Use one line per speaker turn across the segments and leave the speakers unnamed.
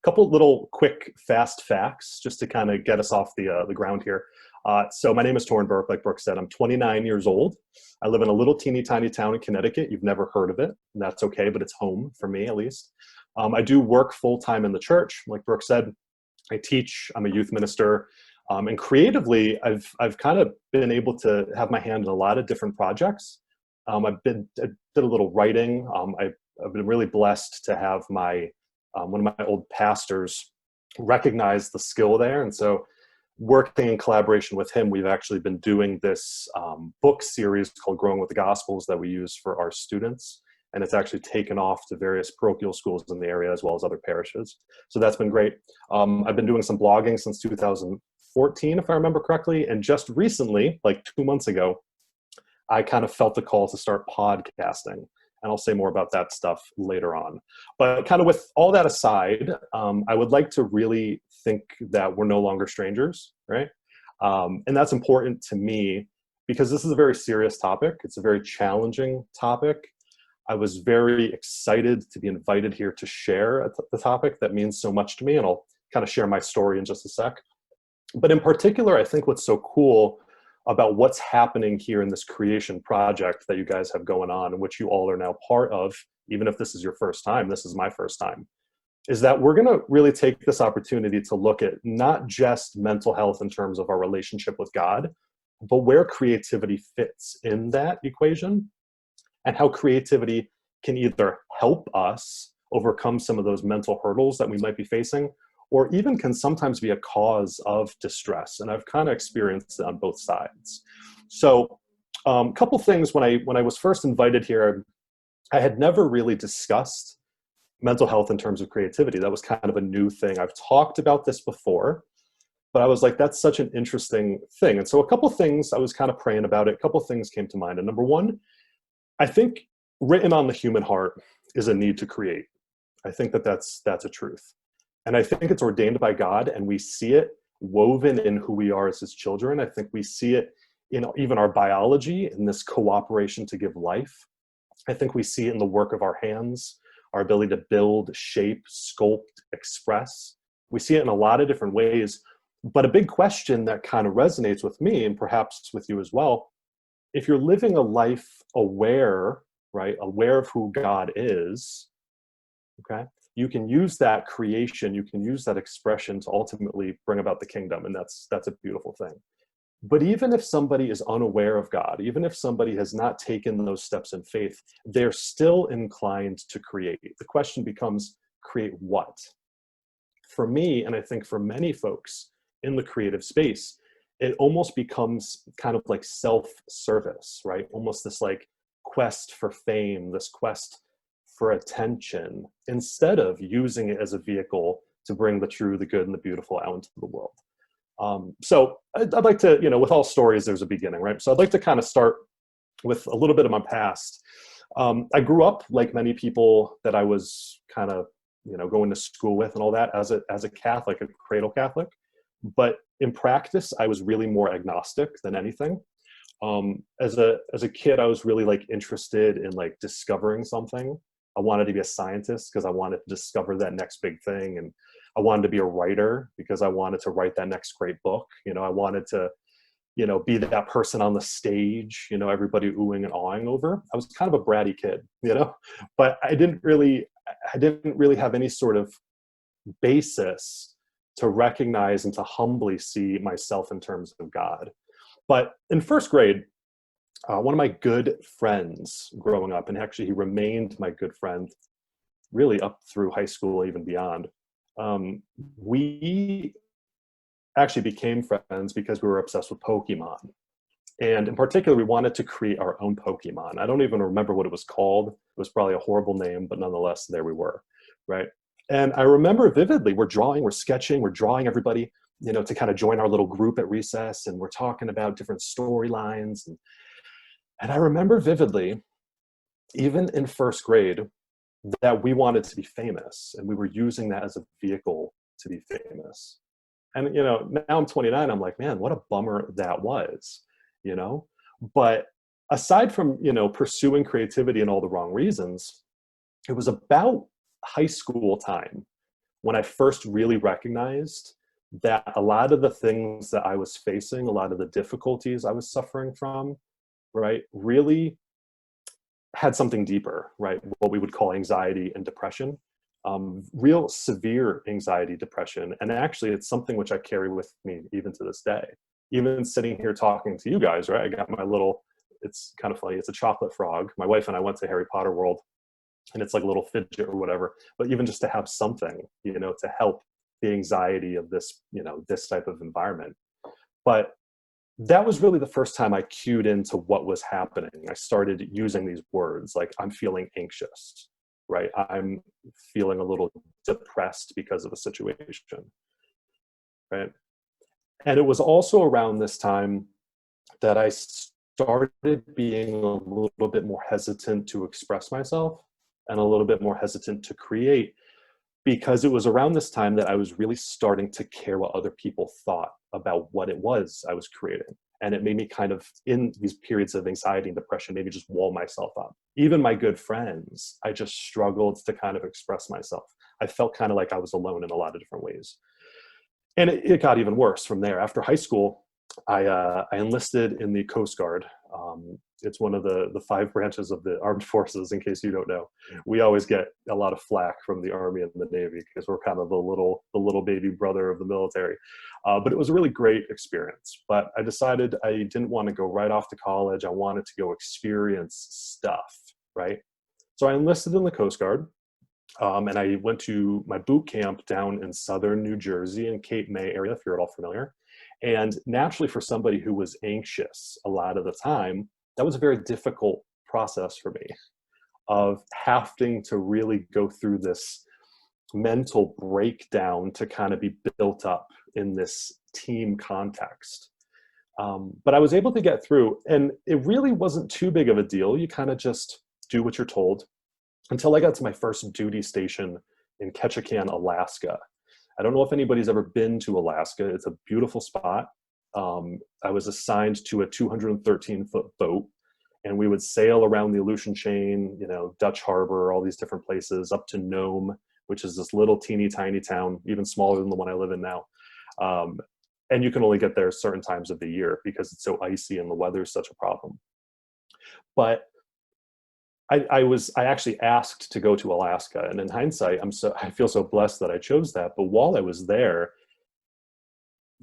couple little quick, fast facts just to kind of get us off the ground here. So my name is Torin Bourke, like Brooke said. I'm 29 years old. I live in a little teeny tiny town in Connecticut. You've never heard of it, and that's okay, but it's home for me at least. I do work full-time in the church. Like Brooke said, I teach, I'm a youth minister, and creatively, I've kind of been able to have my hand in a lot of different projects. I did a little writing. I've been really blessed to have one of my old pastors recognize the skill there. And so working in collaboration with him, we've actually been doing this book series called Growing with the Gospels that we use for our students. And it's actually taken off to various parochial schools in the area as well as other parishes. So that's been great. I've been doing some blogging since 2014, if I remember correctly. And just recently, like 2 months ago, I kind of felt the call to start podcasting. And I'll say more about that stuff later on. But kind of with all that aside, I would like to really think that we're no longer strangers, right? And that's important to me because this is a very serious topic. It's a very challenging topic. I was very excited to be invited here to share the topic that means so much to me, and I'll kind of share my story in just a sec. But in particular, I think what's so cool about what's happening here in this creation project that you guys have going on, and which you all are now part of, even if this is your first time, this is my first time, is that we're gonna really take this opportunity to look at not just mental health in terms of our relationship with God, but where creativity fits in that equation, and how creativity can either help us overcome some of those mental hurdles that we might be facing, or even can sometimes be a cause of distress. And I've kind of experienced it on both sides. So a couple things, when I was first invited here, I had never really discussed mental health in terms of creativity. That was kind of a new thing. I've talked about this before, but I was like, that's such an interesting thing. And so a couple things, I was kind of praying about it, a couple things came to mind. And number one, I think written on the human heart is a need to create. I think that's a truth. And I think it's ordained by God, and we see it woven in who we are as his children. I think we see it in even our biology, in this cooperation to give life. I think we see it in the work of our hands, our ability to build, shape, sculpt, express. We see it in a lot of different ways. But a big question that kind of resonates with me, and perhaps with you as well, if you're living a life aware, right, aware of who God is, okay, you can use that creation, you can use that expression to ultimately bring about the kingdom, and that's a beautiful thing. But even if somebody is unaware of God, even if somebody has not taken those steps in faith, they're still inclined to create. The question becomes, create what? For me, and I think for many folks in the creative space, it almost becomes kind of like self-service, right? Almost this like quest for fame, this quest for attention, instead of using it as a vehicle to bring the true, the good, and the beautiful out into the world. So I'd like to, with all stories, there's a beginning, right? So I'd like to kind of start with a little bit of my past. I grew up, like many people that I was kind of, going to school with and all that, as a Catholic, a cradle Catholic. But in practice, I was really more agnostic than anything. As a kid, I was really like interested in like discovering something. I wanted to be a scientist because I wanted to discover that next big thing. And I wanted to be a writer because I wanted to write that next great book. I wanted to, be that person on the stage, everybody oohing and awing over. I was kind of a bratty kid, but I didn't really have any sort of basis to recognize and to humbly see myself in terms of God. But in first grade, one of my good friends growing up, and actually he remained my good friend really up through high school, even beyond, we actually became friends because we were obsessed with Pokemon. And in particular, we wanted to create our own Pokemon. I don't even remember what it was called. It was probably a horrible name, but nonetheless, there we were, right? And I remember vividly, we're sketching, we're drawing everybody, to kind of join our little group at recess, and we're talking about different storylines. And I remember vividly, even in first grade, that we wanted to be famous, and we were using that as a vehicle to be famous. And, now I'm 29, I'm like, man, what a bummer that was, But aside from, pursuing creativity in all the wrong reasons, it was about high school time when I first really recognized that a lot of the things that I was facing, a lot of the difficulties I was suffering from, right, really had something deeper, right? What we would call anxiety and depression, real severe anxiety, depression. And actually, it's something which I carry with me even to this day. Even sitting here talking to you guys, right? I got my little, it's kind of funny, it's a chocolate frog. My wife and I went to Harry Potter World, and it's like a little fidget or whatever. But even just to have something, to help the anxiety of this, this type of environment. But that was really the first time I cued into what was happening. I started using these words like, I'm feeling anxious, right? I'm feeling a little depressed because of a situation, right? And it was also around this time that I started being a little bit more hesitant to express myself and a little bit more hesitant to create, because it was around this time that I was really starting to care what other people thought about what it was I was creating. And it made me kind of, in these periods of anxiety and depression, maybe just wall myself up. Even my good friends, I just struggled to kind of express myself. I felt kind of like I was alone in a lot of different ways. And it got even worse from there. After high school, I enlisted in the Coast Guard. It's one of the 5 branches of the armed forces, in case you don't know. We always get a lot of flack from the Army and the Navy because we're kind of the little baby brother of the military. But it was a really great experience. But I decided I didn't want to go right off to college. I wanted to go experience stuff, right? So I enlisted in the Coast Guard. And I went to my boot camp down in southern New Jersey in Cape May area, if you're at all familiar. And naturally, for somebody who was anxious a lot of the time, that was a very difficult process for me, of having to really go through this mental breakdown to kind of be built up in this team context. But I was able to get through, and it really wasn't too big of a deal. You kind of just do what you're told, until I got to my first duty station in Ketchikan, Alaska. I don't know if anybody's ever been to Alaska. It's a beautiful spot. I was assigned to a 213-foot boat, and we would sail around the Aleutian Chain, Dutch Harbor, all these different places, up to Nome, which is this little teeny tiny town, even smaller than the one I live in now. And you can only get there certain times of the year because it's so icy and the weather is such a problem. But I actually asked to go to Alaska, and in hindsight, I feel so blessed that I chose that. But while I was there,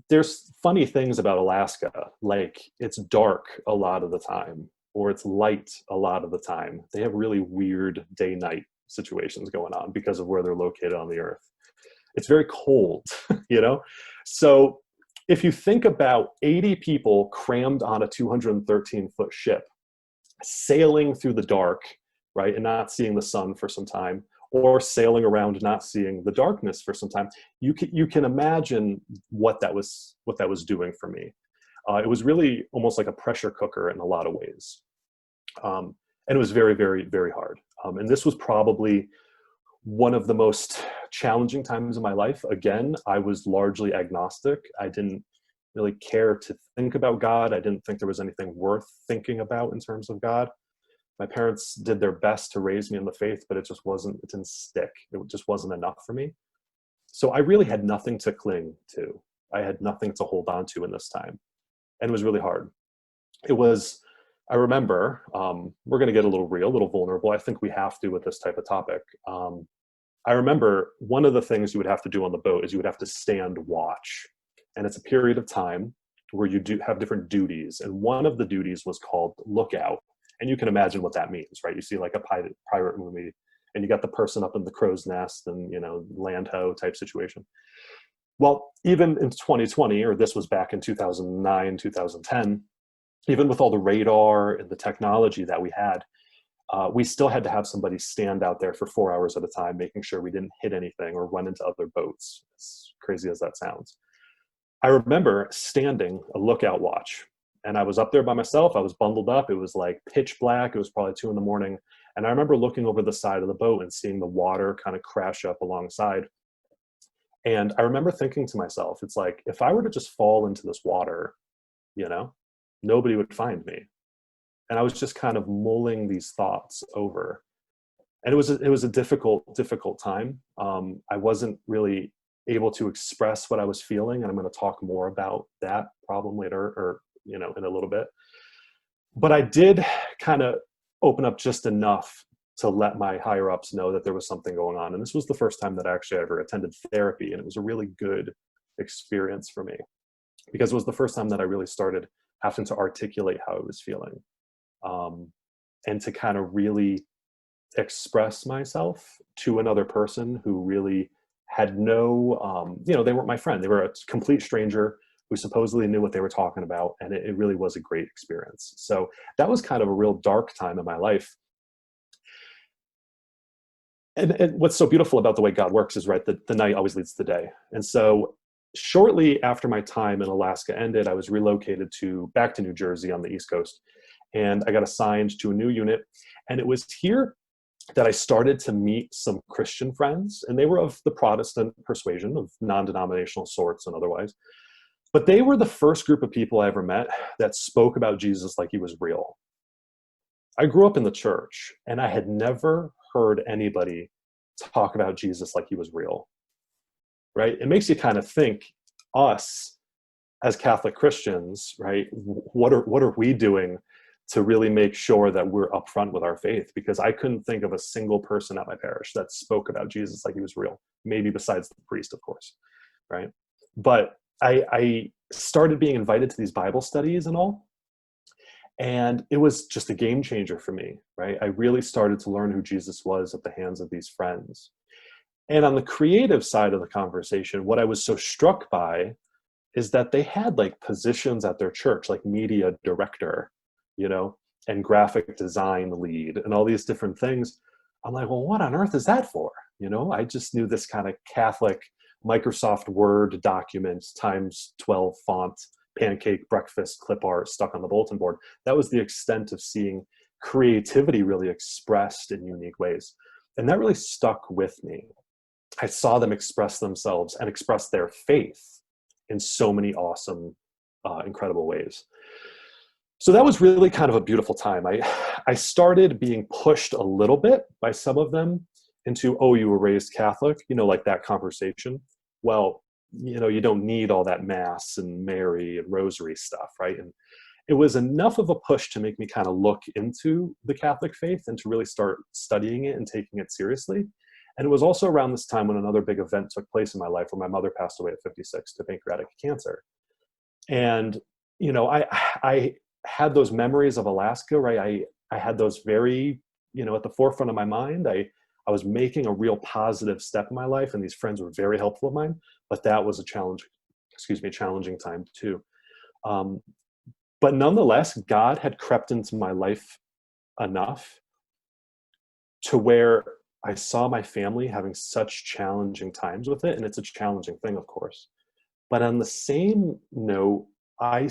there's funny things about Alaska, like it's dark a lot of the time, or it's light a lot of the time. They have really weird day-night situations going on because of where they're located on the earth. It's very cold, So if you think about 80 people crammed on a 213-foot ship, sailing through the dark, right, and not seeing the sun for some time, or sailing around not seeing the darkness for some time, you can imagine what that was doing for me. It was really almost like a pressure cooker in a lot of ways, and it was very, very, very hard. And this was probably one of the most challenging times in my life. Again, I was largely agnostic. I didn't really care to think about God. I didn't think there was anything worth thinking about in terms of God. My parents did their best to raise me in the faith, but it didn't stick. It just wasn't enough for me. So I really had nothing to cling to. I had nothing to hold on to in this time. And it was really hard. I remember, we're going to get a little real, a little vulnerable. I think we have to with this type of topic. I remember one of the things you would have to do on the boat is you would have to stand watch. And it's a period of time where you do have different duties. And one of the duties was called lookout. And you can imagine what that means, right? You see like a pirate movie, and you got the person up in the crow's nest and, land ho type situation. Well, even in 2020, or this was back in 2009, 2010, even with all the radar and the technology that we had, we still had to have somebody stand out there for 4 hours at a time, making sure we didn't hit anything or run into other boats, as crazy as that sounds. I remember standing a lookout watch, and I was up there by myself. I was bundled up. It was like pitch black. It was probably 2 a.m. And I remember looking over the side of the boat and seeing the water kind of crash up alongside. And I remember thinking to myself, it's like, if I were to just fall into this water, nobody would find me. And I was just kind of mulling these thoughts over. And it was a difficult time. I wasn't really able to express what I was feeling, and I'm going to talk more about that problem later, or in a little bit. But I did kind of open up just enough to let my higher ups know that there was something going on. And this was the first time that I actually ever attended therapy, and it was a really good experience for me, because it was the first time that I really started having to articulate how I was feeling, and to kind of really express myself to another person who really had no, they weren't my friend. They were a complete stranger who supposedly knew what they were talking about. And it really was a great experience. So that was kind of a real dark time in my life. And what's so beautiful about the way God works is, right, the night always leads the day. And so shortly after my time in Alaska ended, I was relocated back to New Jersey on the East Coast. And I got assigned to a new unit. And it was here that I started to meet some Christian friends, and they were of the Protestant persuasion, of non-denominational sorts and otherwise. But they were the first group of people I ever met that spoke about Jesus like he was real. I grew up in the church, and I had never heard anybody talk about Jesus like he was real, right? It makes you kind of think, us as Catholic Christians, right? What are we doing to really make sure that we're upfront with our faith? Because I couldn't think of a single person at my parish that spoke about Jesus like he was real, maybe besides the priest, of course, right? But I started being invited to these Bible studies and all, and it was just a game changer for me, right? I really started to learn who Jesus was at the hands of these friends. And on the creative side of the conversation, what I was so struck by is that they had like positions at their church, like media director, and graphic design lead and all these different things. I'm like, well, what on earth is that for? I just knew this kind of Catholic Microsoft Word document times 12 font, pancake breakfast clip art stuck on the bulletin board. That was the extent of seeing creativity really expressed in unique ways. And that really stuck with me. I saw them express themselves and express their faith in so many awesome, incredible ways. So that was really kind of a beautiful time. I started being pushed a little bit by some of them into, oh, you were raised Catholic, like that conversation. Well, you don't need all that Mass and Mary and Rosary stuff, right? And it was enough of a push to make me kind of look into the Catholic faith and to really start studying it and taking it seriously. And it was also around this time when another big event took place in my life, where my mother passed away at 56 to pancreatic cancer. And, I had those memories of Alaska, right? I had those very, at the forefront of my mind. I was making a real positive step in my life, and these friends were very helpful of mine, but that was a challenging time too. But nonetheless, God had crept into my life enough to where I saw my family having such challenging times with it, and it's a challenging thing, of course. But on the same note, I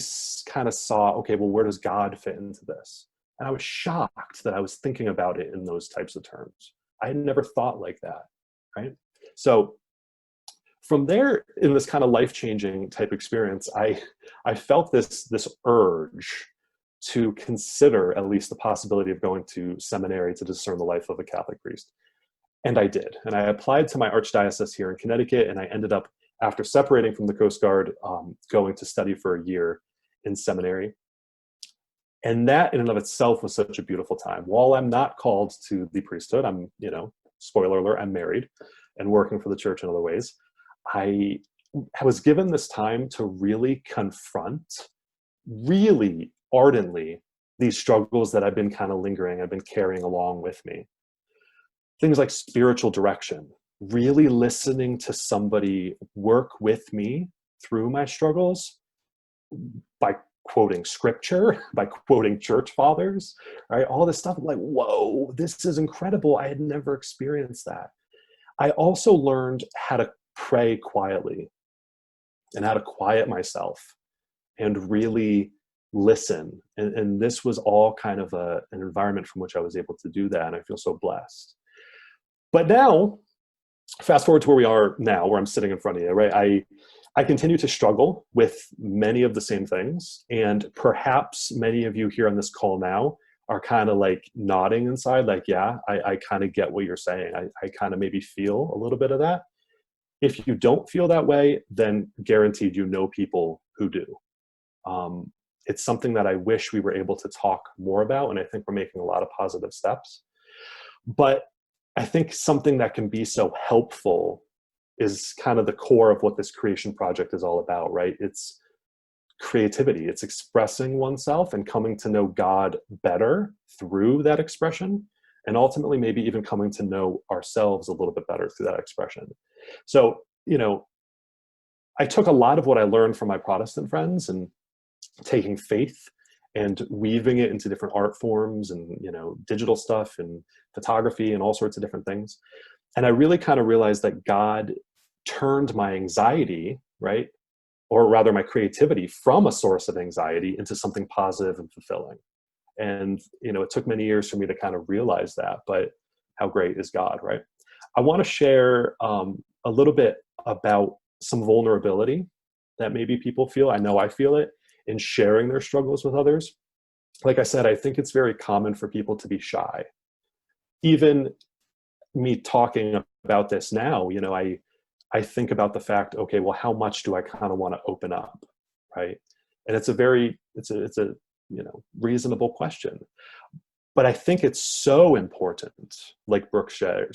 kind of saw, okay, well, where does God fit into this? And I was shocked that I was thinking about it in those types of terms. I had never thought like that, right? So from there, in this kind of life-changing type experience, I felt this urge to consider at least the possibility of going to seminary to discern the life of a Catholic priest. And I did. And I applied to my archdiocese here in Connecticut, and I ended up, after separating from the Coast Guard, going to study for a year in seminary. And that in and of itself was such a beautiful time. While I'm not called to the priesthood, I'm, spoiler alert, I'm married and working for the church in other ways. I was given this time to really confront, really ardently, these struggles that I've been kind of lingering, I've been carrying along with me. Things like spiritual direction, really listening to somebody work with me through my struggles by quoting scripture, by quoting church fathers, right? All this stuff. I'm like, whoa, this is incredible. I had never experienced that. I also learned how to pray quietly and how to quiet myself and really listen. And this was all kind of an environment from which I was able to do that. And I feel so blessed. But now, fast forward to where we are now, where I'm sitting in front of you, right? I continue to struggle with many of the same things. And perhaps many of you here on this call now are kind of like nodding inside, like, yeah, I kind of get what you're saying. I kind of maybe feel a little bit of that. If you don't feel that way, then guaranteed you know people who do. Um, it's something that I wish we were able to talk more about, and I think we're making a lot of positive steps. But I think something that can be so helpful is kind of the core of what this creation project is all about, right? It's creativity, it's expressing oneself and coming to know God better through that expression, and ultimately maybe even coming to know ourselves a little bit better through that expression. So, I took a lot of what I learned from my Protestant friends and taking faith and weaving it into different art forms and, digital stuff and photography and all sorts of different things. And I really kind of realized that God turned my anxiety, right? Or rather my creativity, from a source of anxiety into something positive and fulfilling. And, it took many years for me to kind of realize that, but how great is God, right? I want to share a little bit about some vulnerability that maybe people feel. I know I feel it in sharing their struggles with others. Like I said, I think it's very common for people to be shy. Even me talking about this now, I think about the fact, okay, well, how much do I kind of want to open up, right? And it's a reasonable question. But I think it's so important, like Brooke said,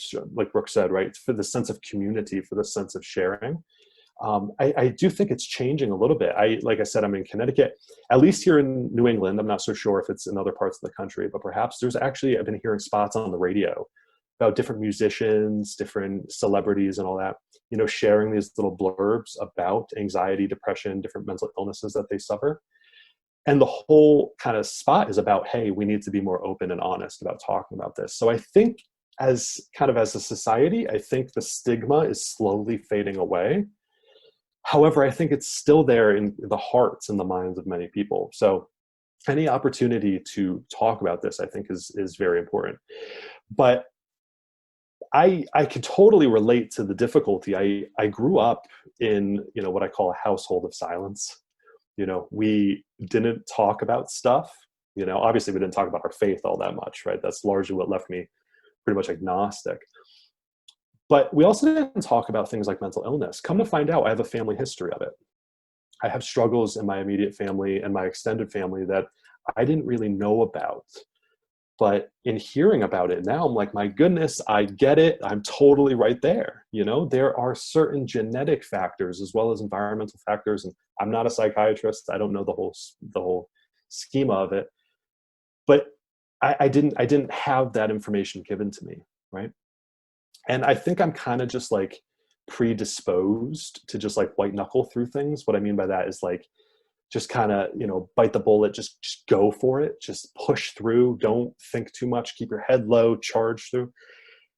right, for the sense of community, for the sense of sharing. I do think it's changing a little bit. Like I said, I'm in Connecticut, at least here in New England. I'm not so sure if it's in other parts of the country, but perhaps I've been hearing spots on the radio about different musicians, different celebrities and all that, sharing these little blurbs about anxiety, depression, different mental illnesses that they suffer. And the whole kind of spot is about, hey, we need to be more open and honest about talking about this. So I think as a society, I think the stigma is slowly fading away. However, I think it's still there in the hearts and the minds of many people. So any opportunity to talk about this, I think is very important. But I can totally relate to the difficulty. I grew up in, what I call a household of silence. We didn't talk about stuff. Obviously we didn't talk about our faith all that much, right? That's largely what left me pretty much agnostic. But we also didn't talk about things like mental illness. Come to find out, I have a family history of it. I have struggles in my immediate family and my extended family that I didn't really know about. But in hearing about it now, I'm like, my goodness, I get it. I'm totally right there. There are certain genetic factors as well as environmental factors. And I'm not a psychiatrist. I don't know the whole schema of it. But I didn't have that information given to me, right? And I think I'm kind of just like predisposed to just like white knuckle through things. What I mean by that is like, just kind of, bite the bullet, just go for it, just push through, don't think too much, keep your head low, charge through.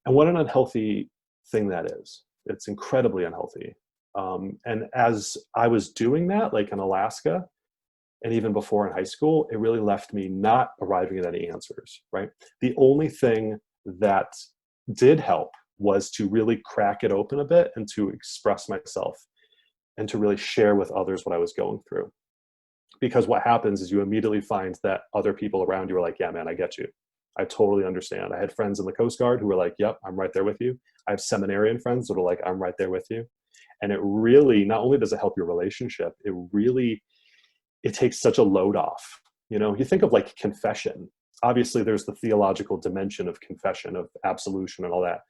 And what an unhealthy thing that is. It's incredibly unhealthy. And as I was doing that, like in Alaska, and even before in high school, it really left me not arriving at any answers, right? The only thing that did help was to really crack it open a bit and to express myself and to really share with others what I was going through. Because what happens is you immediately find that other people around you are like, yeah, man, I get you. I totally understand. I had friends in the Coast Guard who were like, yep, I'm right there with you. I have seminarian friends that are like, I'm right there with you. And it really, not only does it help your relationship, it takes such a load off. You think of like confession. Obviously there's the theological dimension of confession, of absolution and all that.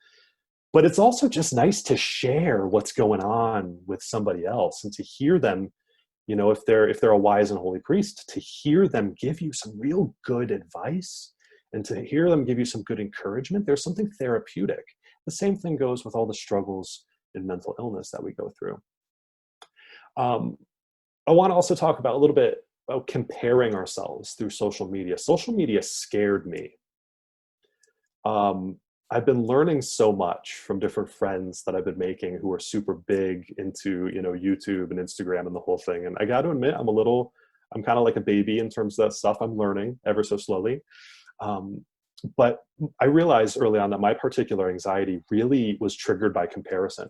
But it's also just nice to share what's going on with somebody else and to hear them, if they're a wise and holy priest, to hear them give you some real good advice and to hear them give you some good encouragement. There's something therapeutic. The same thing goes with all the struggles in mental illness that we go through. I want to also talk about a little bit about comparing ourselves through social media. Social media scared me. I've been learning so much from different friends that I've been making who are super big into, YouTube and Instagram and the whole thing. And I got to admit, I'm kind of like a baby in terms of that stuff. I'm learning ever so slowly. But I realized early on that my particular anxiety really was triggered by comparison,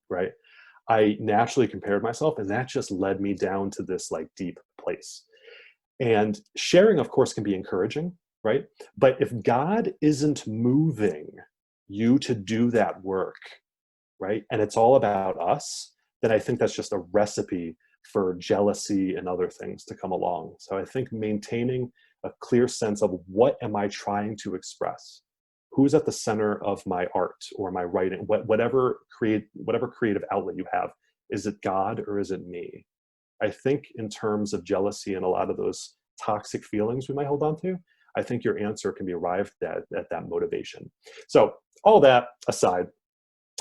right? I naturally compared myself and that just led me down to this like deep place. And sharing, of course, can be encouraging, right? But if God isn't moving you to do that work, right, and it's all about us, then I think that's just a recipe for jealousy and other things to come along. So I think maintaining a clear sense of what am I trying to express? Who's at the center of my art or my writing? Whatever creative outlet you have, is it God or is it me? I think in terms of jealousy and a lot of those toxic feelings we might hold on to, I think your answer can be arrived at that motivation. So all that aside,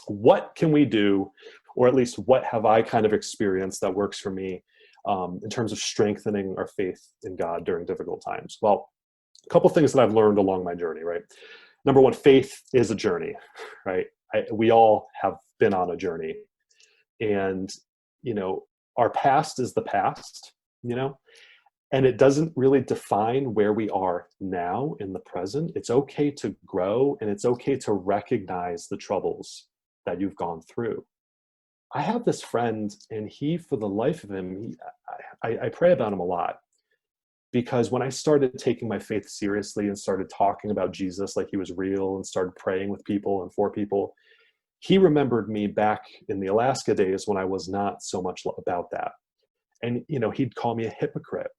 what can we do, or at least what have I kind of experienced that works for me in terms of strengthening our faith in God during difficult times? Well, a couple things that I've learned along my journey, right? Number one, faith is a journey, right? We all have been on a journey. And, our past is the past, and it doesn't really define where we are now in the present. It's okay to grow, and it's okay to recognize the troubles that you've gone through. I have this friend, and he, for the life of him, I pray about him a lot, because when I started taking my faith seriously and started talking about Jesus like he was real and started praying with people and for people, he remembered me back in the Alaska days when I was not so much about that. And, he'd call me a hypocrite.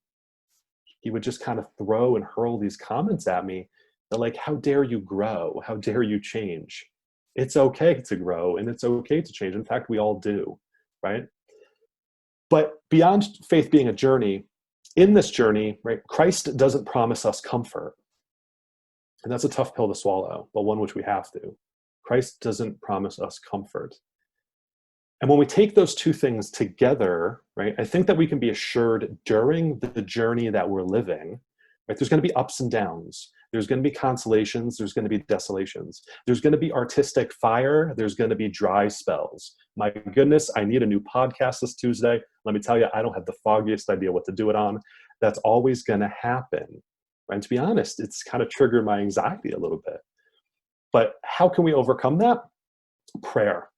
He would just kind of throw and hurl these comments at me. They're like, how dare you grow? How dare you change? It's okay to grow and it's okay to change. In fact, we all do, right? But beyond faith being a journey, in this journey, right, Christ doesn't promise us comfort. And that's a tough pill to swallow, but one which we have to. Christ doesn't promise us comfort. And when we take those two things together, right, I think that we can be assured during the journey that we're living, right, there's going to be ups and downs. There's going to be consolations. There's going to be desolations. There's going to be artistic fire. There's going to be dry spells. My goodness, I need a new podcast this Tuesday. Let me tell you, I don't have the foggiest idea what to do it on. That's always going to happen. Right? And to be honest, it's kind of triggered my anxiety a little bit. But how can we overcome that? Prayer,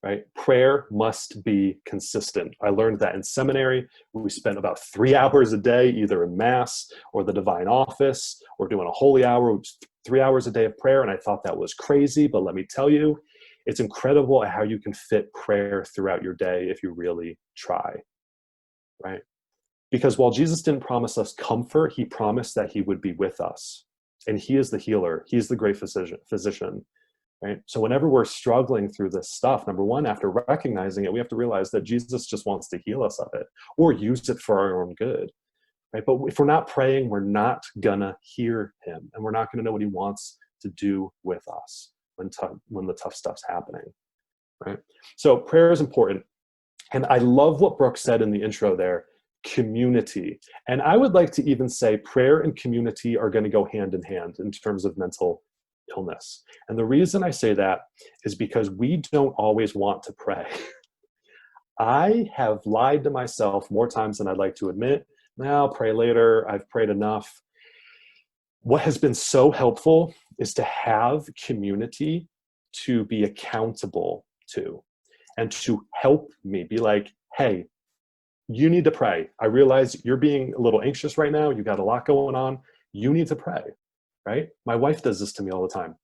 right? Prayer must be consistent. I learned that in seminary. We spent about 3 hours a day, either in Mass or the Divine Office or doing a holy hour, 3 hours a day of prayer. And I thought that was crazy, but let me tell you, it's incredible how you can fit prayer throughout your day if you really try, right? Because while Jesus didn't promise us comfort, he promised that he would be with us. And he is the healer. He's the great physician, right? So whenever we're struggling through this stuff, number one, after recognizing it, we have to realize that Jesus just wants to heal us of it or use it for our own good, right? But if we're not praying, we're not gonna hear him, and we're not gonna know what he wants to do with us when the tough stuff's happening, right? So prayer is important. And I love what Brooke said in the intro there, community. And I would like to even say prayer and community are going to go hand in hand in terms of mental illness. And the reason I say that is because we don't always want to pray. I have lied to myself more times than I'd like to admit. Now, I'll pray later. I've prayed enough. What has been so helpful is to have community to be accountable to and to help me be like, hey, you need to pray. I realize you're being a little anxious right now. You got a lot going on. You need to pray, right? My wife does this to me all the time.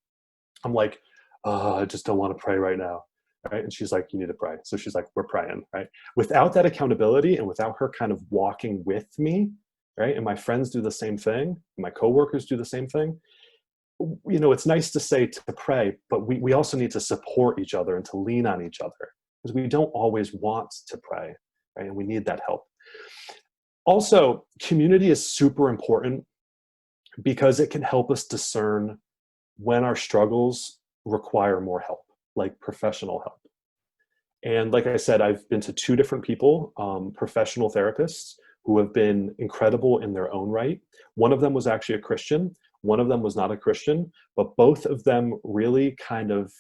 I'm like, I just don't want to pray right now, right? And she's like, you need to pray. So she's like, we're praying, right? Without that accountability and without her kind of walking with me, right? And my friends do the same thing. And my coworkers do the same thing. It's nice to say to pray, but we also need to support each other and to lean on each other because we don't always want to pray. Right? And we need that help. Also, community is super important because it can help us discern when our struggles require more help, like professional help. And like I said, I've been to 2 different people, professional therapists who have been incredible in their own right. One of them was actually a Christian. One of them was not a Christian, but both of them really kind of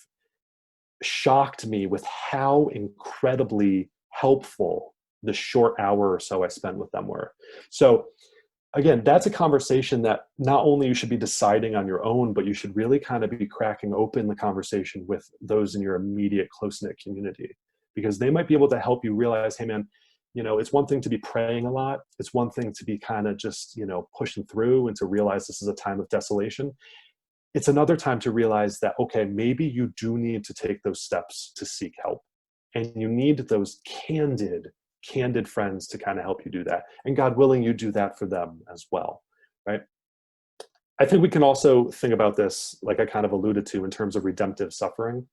shocked me with how incredibly helpful the short hour or so I spent with them were. So again, that's a conversation that not only you should be deciding on your own, but you should really kind of be cracking open the conversation with those in your immediate close-knit community, because they might be able to help you realize, hey man, it's one thing to be praying a lot. It's one thing to be kind of just, pushing through and to realize this is a time of desolation. It's another time to realize that, okay, maybe you do need to take those steps to seek help. And you need those candid friends to kind of help you do that. And God willing, you do that for them as well, right? I think we can also think about this, like I kind of alluded to, in terms of redemptive suffering,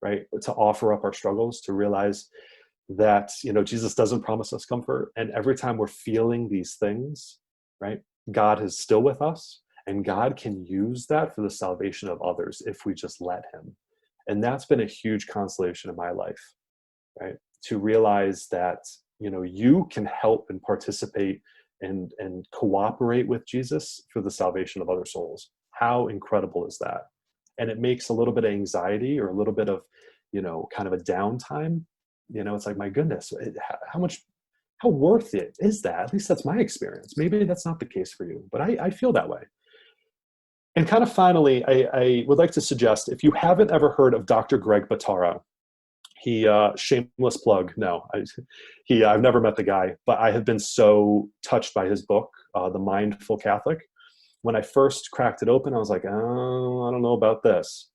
right? To offer up our struggles, to realize that, Jesus doesn't promise us comfort. And every time we're feeling these things, right, God is still with us. And God can use that for the salvation of others if we just let him. And that's been a huge consolation in my life, right? To realize that, you can help and participate and cooperate with Jesus for the salvation of other souls. How incredible is that? And it makes a little bit of anxiety or a little bit of, kind of a downtime. It's like, my goodness, how worth it is that? At least that's my experience. Maybe that's not the case for you, but I feel that way. And kind of finally, I would like to suggest, if you haven't ever heard of Dr. Gregg Bottari, he, shameless plug, no, I've never met the guy, but I have been so touched by his book, The Mindful Catholic. When I first cracked it open, I was like, oh, I don't know about this.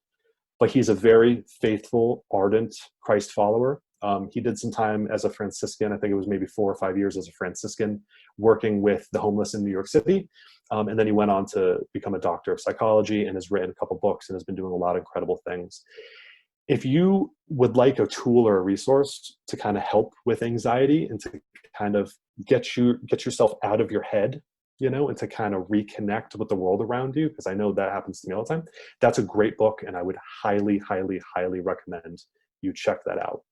But he's a very faithful, ardent Christ follower. He did some time as a Franciscan. I think it was maybe 4 or 5 years as a Franciscan, working with the homeless in New York City. And then he went on to become a doctor of psychology and has written a couple books and has been doing a lot of incredible things. If you would like a tool or a resource to kind of help with anxiety and to kind of get yourself out of your head, and to kind of reconnect with the world around you, because I know that happens to me all the time, that's a great book. And I would highly, highly, highly recommend you check that out.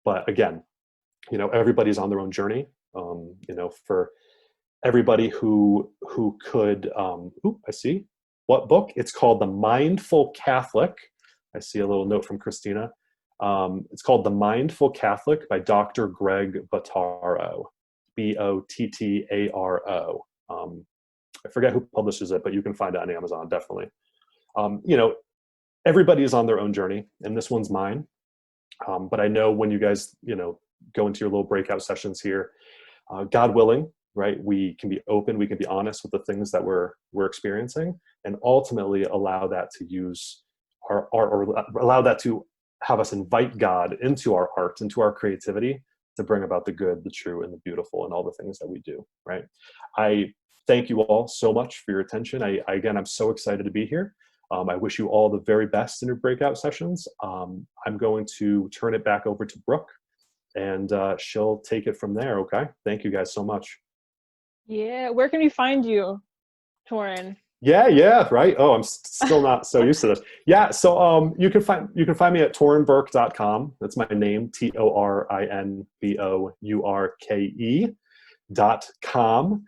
But again, everybody's on their own journey. For everybody who could, I see what book. It's called The Mindful Catholic. I see a little note from Christina. It's called The Mindful Catholic by Dr. Gregg Bottaro, Bottaro. I forget who publishes it, but you can find it on Amazon, definitely. Everybody is on their own journey, and this one's mine. But I know when you guys, go into your little breakout sessions here, God willing, right, we can be open, we can be honest with the things that we're experiencing, and ultimately allow that to use or allow that to have us invite God into our art, into our creativity, to bring about the good, the true, and the beautiful, and all the things that we do, right? I thank you all so much for your attention. Again, I'm so excited to be here. I wish you all the very best in your breakout sessions. I'm going to turn it back over to Brooke, and she'll take it from there, okay? Thank you guys so much.
Yeah, where can we find you, Torin?
Yeah, right. Oh, I'm still not so used to this. Yeah, so you can find me at torinbourke.com. That's my name, TORINBOURKE.com.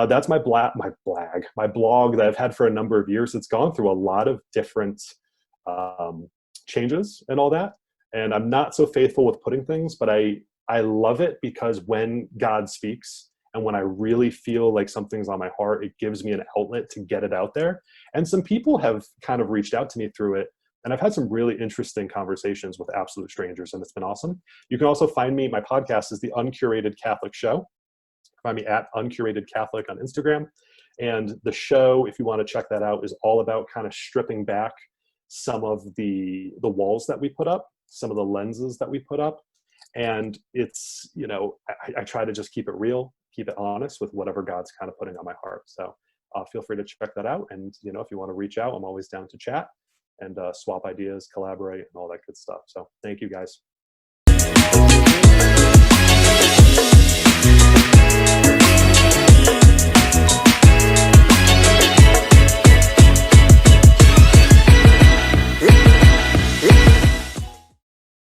That's my blog that I've had for a number of years. It's gone through a lot of different changes and all that. And I'm not so faithful with putting things, but I love it because when God speaks, and when I really feel like something's on my heart, it gives me an outlet to get it out there. And some people have kind of reached out to me through it. And I've had some really interesting conversations with absolute strangers, and it's been awesome. You can also find me, my podcast is The Uncurated Catholic Show. Find me at Uncurated Catholic on Instagram. And the show, if you want to check that out, is all about kind of stripping back some of the walls that we put up, some of the lenses that we put up. And it's, I try to just keep it real, keep it honest with whatever God's kind of putting on my heart. So feel free to check that out. And, if you want to reach out, I'm always down to chat and swap ideas, collaborate, and all that good stuff. So thank you, guys.